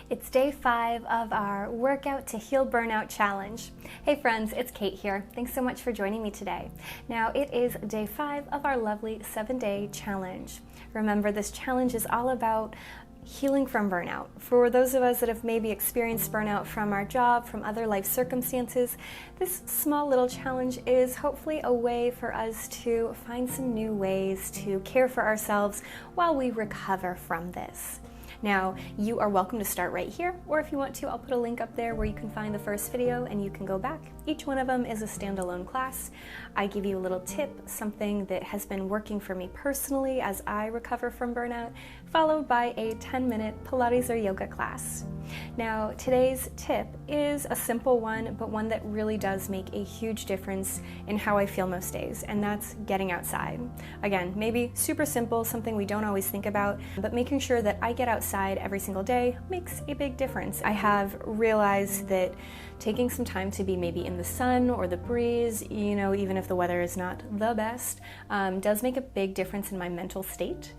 It's day 5 of our Workout to Heal Burnout Challenge. Hey friends, it's Kate here. Thanks so much for joining me today. Now it is day 5 of our lovely 7-day challenge. Remember, this challenge is all about healing from burnout. For those of us that have maybe experienced burnout from our job, from other life circumstances, this small little challenge is hopefully a way for us to find some new ways to care for ourselves while we recover from this. Now, you are welcome to start right here, or if you want to, I'll put a link up there where you can find the first video and you can go back. Each one of them is a standalone class. I give you a little tip, something that has been working for me personally as I recover from burnout, followed by a 10-minute Pilates or yoga class. Now, today's tip is a simple one, but one that really does make a huge difference in how I feel most days, and that's getting outside. Again, maybe super simple, something we don't always think about, but making sure that I get outside every single day makes a big difference. I have realized that taking some time to be maybe in the sun or the breeze, even if the weather is not the best, does make a big difference in my mental state.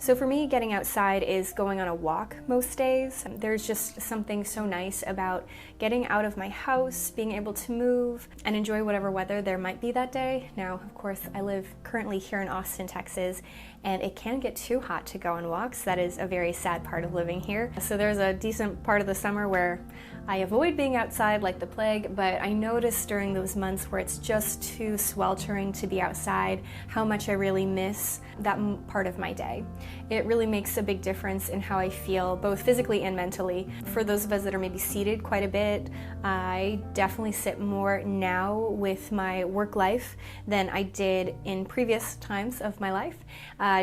So for me, getting outside is going on a walk most days. There's just something so nice about getting out of my house, being able to move and enjoy whatever weather there might be that day. Now, of course, I live currently here in Austin, Texas, and it can get too hot to go on walks. That is a very sad part of living here. So there's a decent part of the summer where I avoid being outside like the plague, but I notice during those months where it's just too sweltering to be outside how much I really miss that part of my day. It really makes a big difference in how I feel, both physically and mentally. For those of us that are maybe seated quite a bit, I definitely sit more now with my work life than I did in previous times of my life,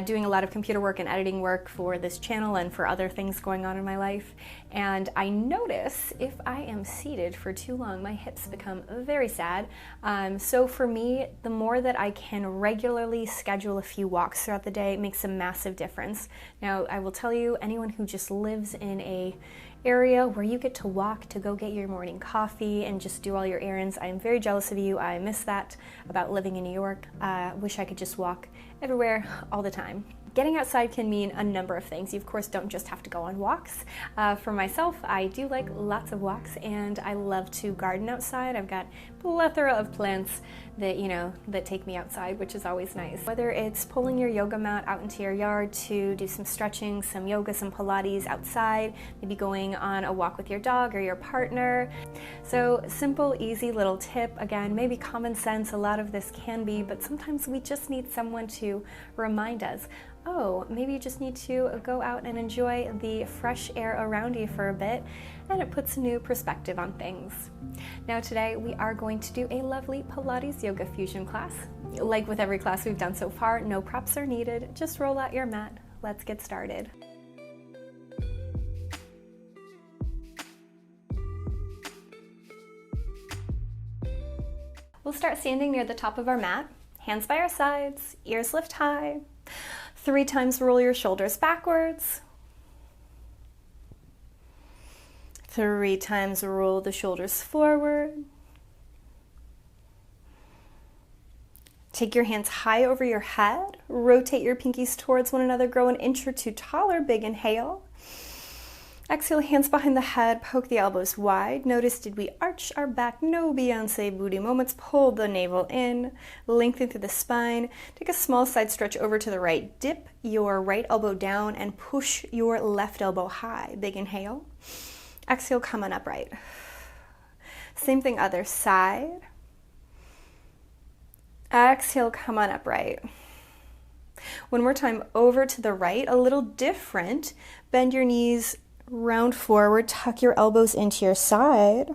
doing a lot of computer work and editing work for this channel and for other things going on in my life. And I notice if I am seated for too long, my hips become very sad. So for me, the more that I can regularly schedule a few walks throughout the day, it makes a massive difference. Now, I will tell you, anyone who just lives in a area where you get to walk to go get your morning coffee and just do all your errands, I am very jealous of you. I miss that about living in New York. Wish I could just walk everywhere all the time. Getting outside can mean a number of things. You, of course, don't just have to go on walks. For myself, I do like lots of walks, and I love to garden outside. I've got a plethora of plants that, that take me outside, which is always nice. Whether it's pulling your yoga mat out into your yard to do some stretching, some yoga, some Pilates outside, maybe going on a walk with your dog or your partner. So simple, easy little tip. Again, maybe common sense, a lot of this can be, but sometimes we just need someone to remind us, oh, maybe you just need to go out and enjoy the fresh air around you for a bit, and it puts a new perspective on things. Now today we are going to do a lovely Pilates Yoga Fusion class. Like with every class we've done so far, no props are needed. Just roll out your mat. Let's get started. We'll start standing near the top of our mat, hands by our sides, ears lift high. 3 times roll your shoulders backwards. 3 times roll the shoulders forward. Take your hands high over your head. Rotate your pinkies towards one another. Grow an inch or 2 taller. Big inhale. Exhale, hands behind the head. Poke the elbows wide. Notice, did we arch our back? No Beyonce booty moments. Pull the navel in. Lengthen through the spine. Take a small side stretch over to the right. Dip your right elbow down and push your left elbow high. Big inhale. Exhale, come on upright. Same thing, other side. Exhale, come on upright. One more time, over to the right, a little different. Bend your knees, round forward, tuck your elbows into your side.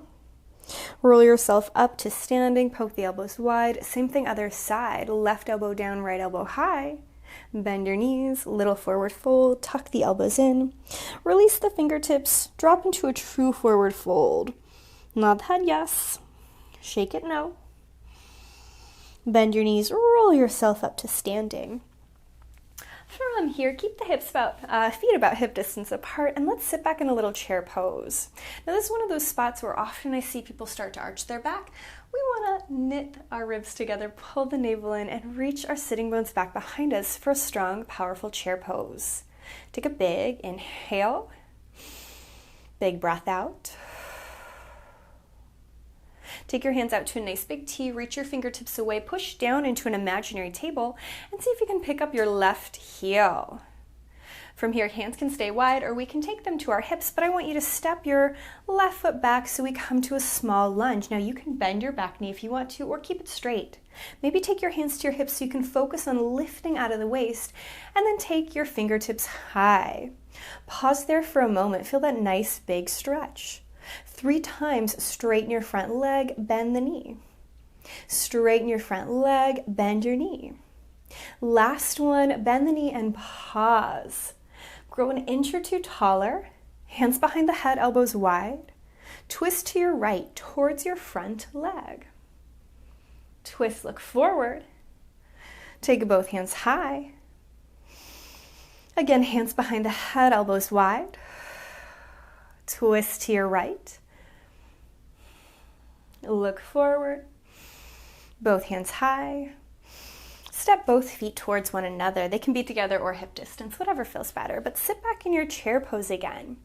Roll yourself up to standing, poke the elbows wide. Same thing, other side. Left elbow down, right elbow high. Bend your knees, little forward fold, tuck the elbows in. Release the fingertips, drop into a true forward fold. Nod the head yes, shake it no. Bend your knees, roll yourself up to standing. From here, keep the feet about hip distance apart, and let's sit back in a little chair pose. Now this is one of those spots where often I see people start to arch their back. We want to knit our ribs together, pull the navel in, and reach our sitting bones back behind us for a strong, powerful chair pose. Take a big inhale. Big breath out. Take your hands out to a nice big T, reach your fingertips away, push down into an imaginary table, and see if you can pick up your left heel. From here, hands can stay wide or we can take them to our hips, but I want you to step your left foot back so we come to a small lunge. Now you can bend your back knee if you want to, or keep it straight. Maybe take your hands to your hips so you can focus on lifting out of the waist, and then take your fingertips high. Pause there for a moment. Feel that nice big stretch. 3 times, straighten your front leg, bend the knee. Straighten your front leg, bend your knee. Last one, bend the knee and pause. Grow an inch or 2 taller, hands behind the head, elbows wide. Twist to your right towards your front leg. Twist, look forward. Take both hands high. Again, hands behind the head, elbows wide. Twist to your right. Look forward. Both hands high. Step both feet towards one another. They can be together or hip distance, whatever feels better. But sit back in your chair pose again.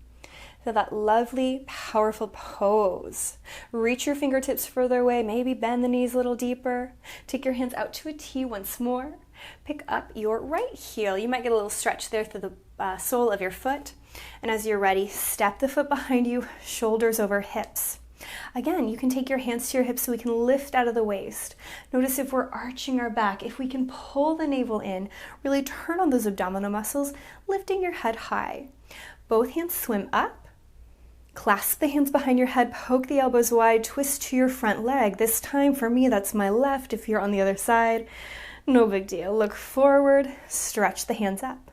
Feel that lovely, powerful pose. Reach your fingertips further away. Maybe bend the knees a little deeper. Take your hands out to a T once more. Pick up your right heel. You might get a little stretch there through the sole of your foot. And as you're ready, step the foot behind you, shoulders over hips. Again, you can take your hands to your hips so we can lift out of the waist. Notice if we're arching our back, if we can pull the navel in, really turn on those abdominal muscles, lifting your head high. Both hands swim up. Clasp the hands behind your head, poke the elbows wide, twist to your front leg. This time for me, that's my left. If you're on the other side, no big deal. Look forward, stretch the hands up.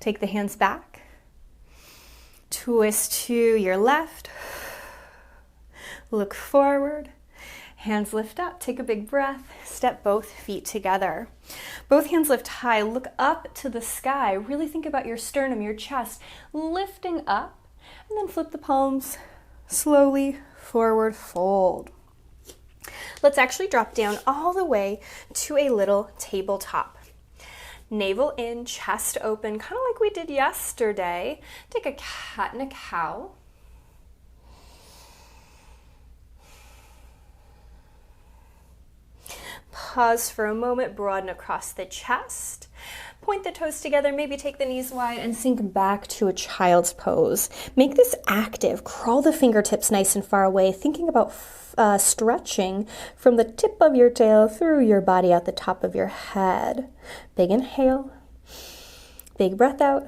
Take the hands back. Twist to your left. Look forward. Hands lift up. Take a big breath. Step both feet together. Both hands lift high. Look up to the sky. Really think about your sternum, your chest, lifting up. And then flip the palms slowly forward, fold. Let's actually drop down all the way to a little tabletop. Navel in, chest open, kind of like we did yesterday. Take a cat and a cow. Pause for a moment, broaden across the chest. Point the toes together, maybe take the knees wide and sink back to a child's pose. Make this active. Crawl the fingertips nice and far away, thinking about stretching from the tip of your tail through your body out the top of your head. Big inhale. Big breath out.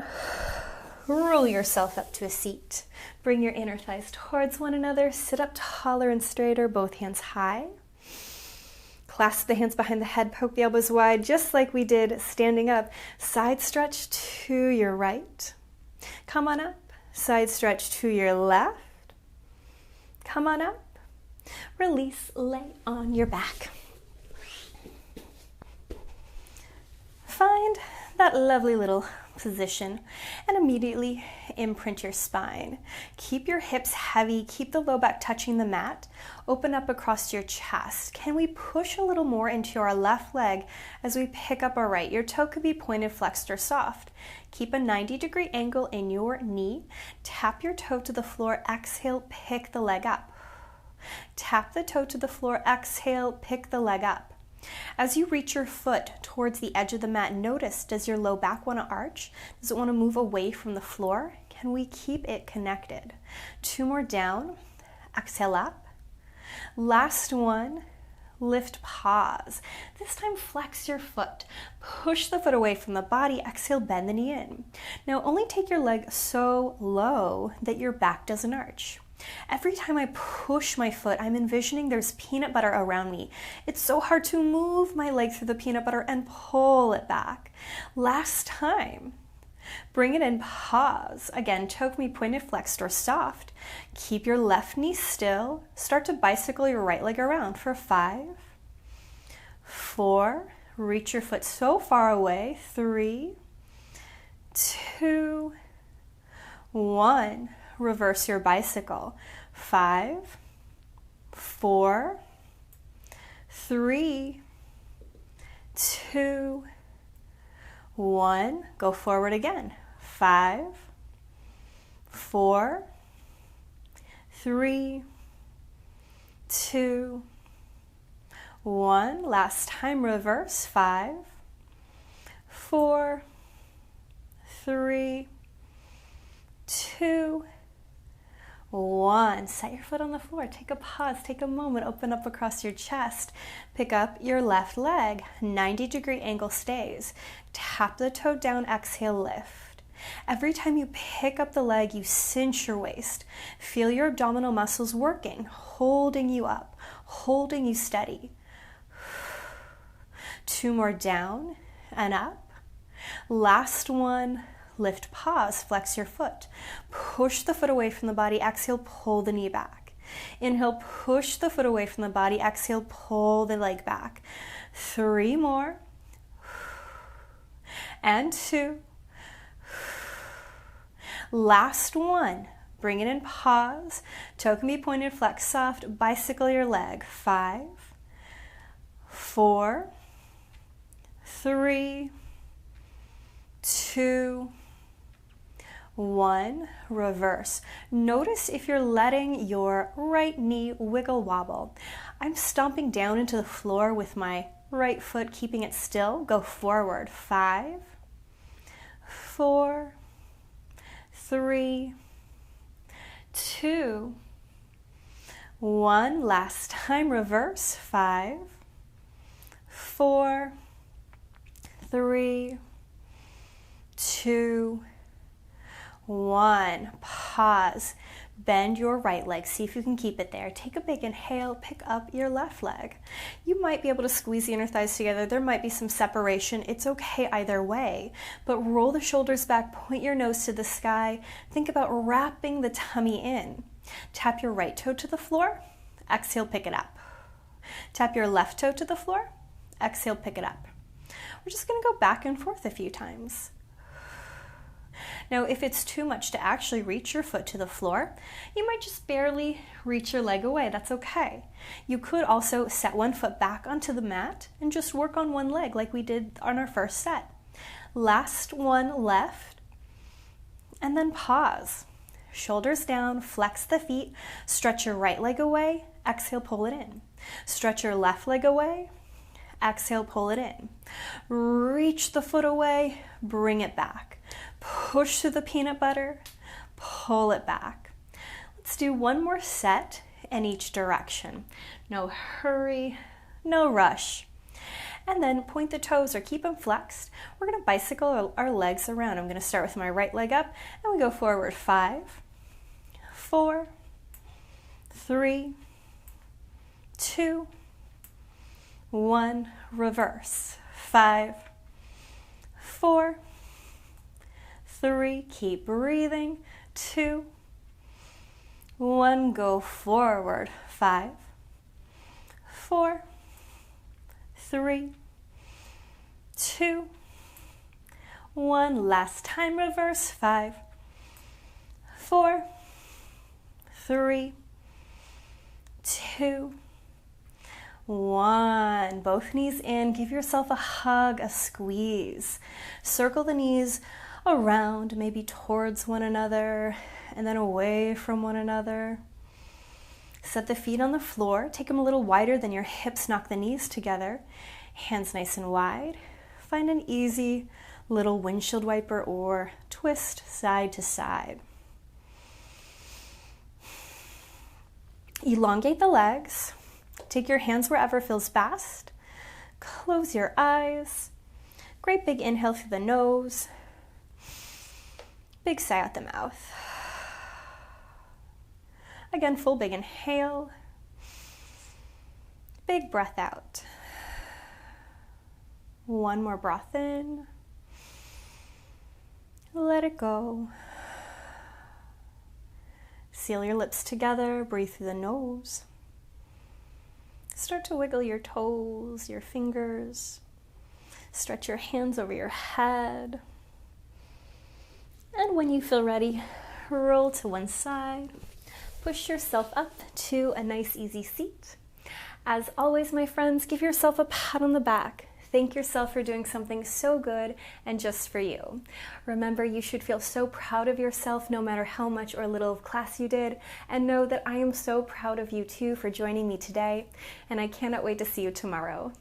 Roll yourself up to a seat. Bring your inner thighs towards one another. Sit up taller and straighter, both hands high. Clasp the hands behind the head, poke the elbows wide, just like we did standing up. Side stretch to your right. Come on up. Side stretch to your left. Come on up. Release, lay on your back. Find that lovely little position and immediately imprint your spine. Keep your hips heavy, keep the low back touching the mat. Open up across your chest. Can we push a little more into our left leg as we pick up our right? Your toe could be pointed, flexed, or soft. Keep a 90-degree angle in your knee. Tap your toe to the floor. Exhale, pick the leg up. Tap the toe to the floor. Exhale, pick the leg up. As you reach your foot towards the edge of the mat, notice, does your low back want to arch? Does it want to move away from the floor? Can we keep it connected? 2 more down. Exhale up. Last one. Lift, pause. This time flex your foot. Push the foot away from the body. Exhale, bend the knee in. Now only take your leg so low that your back doesn't arch. Every time I push my foot, I'm envisioning there's peanut butter around me. It's so hard to move my leg through the peanut butter and pull it back. Last time. Bring it in, pause. Again, toe can be pointed, flexed, or soft. Keep your left knee still. Start to bicycle your right leg around for 5, 4. Reach your foot so far away. 3, 2, 1. Reverse your bicycle. 5, 4, 3, 2, 1. Go forward again. 5, 4, 3, 2, 1. Last time, reverse. 5, 4, 3, 2, 1. Set your foot on the floor. Take a pause. Take a moment. Open up across your chest. Pick up your left leg. 90-degree angle stays. Tap the toe down. Exhale, lift. Every time you pick up the leg, you cinch your waist. Feel your abdominal muscles working, holding you up, holding you steady. 2 more, down and up. Last one. Lift, pause, flex your foot. Push the foot away from the body. Exhale, pull the knee back. Inhale, push the foot away from the body. Exhale, pull the leg back. 3 more. And 2. Last one. Bring it in, pause. Toe can be pointed, flex soft. Bicycle your leg. 5, 4, 3, 2, 1. Reverse. Notice if you're letting your right knee wiggle wobble. I'm stomping down into the floor with my right foot, keeping it still. Go forward. 5, 4, 3, 2, 1. Last time, reverse. 5, 4, 3, 2, 1. Pause. Bend your right leg. See if you can keep it there. Take a big inhale. Pick up your left leg. You might be able to squeeze the inner thighs together. There might be some separation. It's okay either way. But roll the shoulders back. Point your nose to the sky. Think about wrapping the tummy in. Tap your right toe to the floor. Exhale, pick it up. Tap your left toe to the floor. Exhale, pick it up. We're just going to go back and forth a few times. Now, if it's too much to actually reach your foot to the floor, you might just barely reach your leg away. That's okay. You could also set one foot back onto the mat and just work on one leg like we did on our first set. Last one left, and then pause. Shoulders down, flex the feet, stretch your right leg away, exhale, pull it in. Stretch your left leg away, exhale, pull it in. Reach the foot away, bring it back. Push through the peanut butter, pull it back. Let's do one more set in each direction. No hurry, no rush. And then point the toes or keep them flexed. We're going to bicycle our legs around. I'm going to start with my right leg up and we go forward. 5, 4, 3, 2, 1. Reverse. 5, 4, 3, keep breathing. 2, 1, go forward. 5, 4, 3, 2, 1. Last time, reverse. 5, 4, 3, 2, 1. Both knees in. Give yourself a hug, a squeeze. Circle the knees around, maybe towards one another, and then away from one another. Set the feet on the floor. Take them a little wider than your hips. Knock the knees together. Hands nice and wide. Find an easy little windshield wiper or twist side to side. Elongate the legs. Take your hands wherever feels best. Close your eyes. Great big inhale through the nose. Big sigh out the mouth. Again, full big inhale. Big breath out. One more breath in. Let it go. Seal your lips together. Breathe through the nose. Start to wiggle your toes, your fingers. Stretch your hands over your head. And when you feel ready, roll to one side. Push yourself up to a nice easy seat. As always, my friends, give yourself a pat on the back. Thank yourself for doing something so good and just for you. Remember, you should feel so proud of yourself no matter how much or little of class you did, and know that I am so proud of you too for joining me today, and I cannot wait to see you tomorrow.